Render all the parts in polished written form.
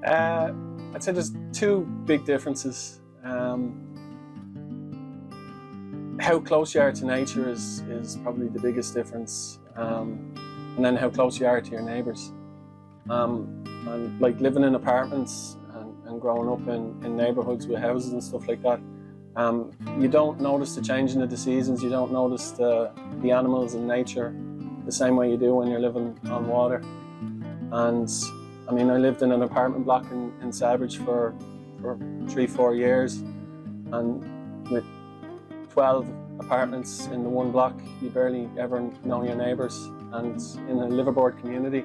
I'd say there's two big differences. How close you are to nature is probably the biggest difference, and then how close you are to your neighbours. And like living in apartments and growing up in neighbourhoods with houses and stuff like that, you don't notice the changing of the seasons, you don't notice the animals and nature the same way you do when you're living on water. And I mean, I lived in an apartment block in Selbridge for 3-4 years, and with 12 apartments in the one block, you barely ever know your neighbours. And in a liveaboard community,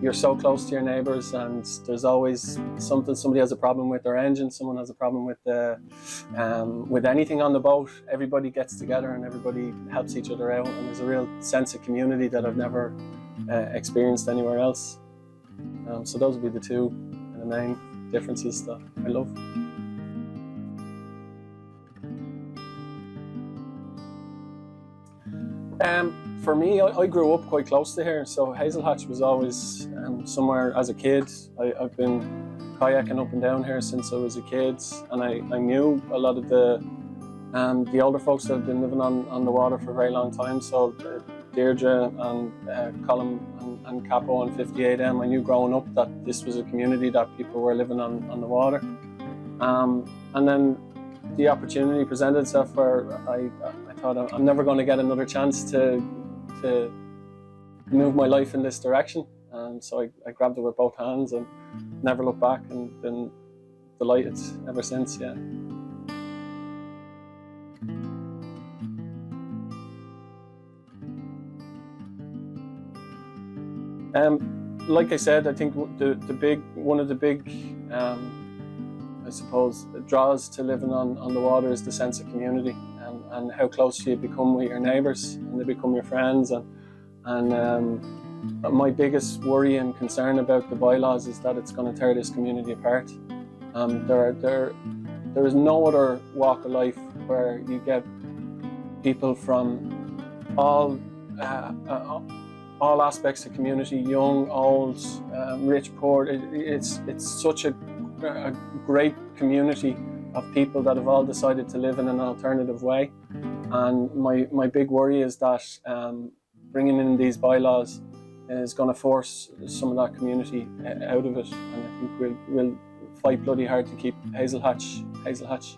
you're so close to your neighbours, and there's always somebody has a problem with their engine, someone has a problem with anything on the boat. Everybody gets together and everybody helps each other out, and there's a real sense of community that I've never experienced anywhere else. So those would be the two main differences that I love. For me, I grew up quite close to here, so Hazelhatch was always somewhere as a kid. I've been kayaking up and down here since I was a kid, and I knew a lot of the older folks that have been living on the water for a very long time. So Deirdre and Colin and Capo and 58M, I knew growing up that this was a community that people were living on the water. And then the opportunity presented itself where I thought I'm never going to get another chance to move my life in this direction. So I grabbed it with both hands and never looked back, and been delighted ever since, yeah. Like I said, I think one of the big I suppose draws to living on the water is the sense of community, and how close you become with your neighbours, and they become your friends. And my biggest worry and concern about the bylaws is that it's going to tear this community apart. There is no other walk of life where you get people from all aspects of community, young, old, rich, poor. It's such a great community of people that have all decided to live in an alternative way. And my big worry is that bringing in these bylaws is going to force some of that community out of it. And I think we'll fight bloody hard to keep Hazelhatch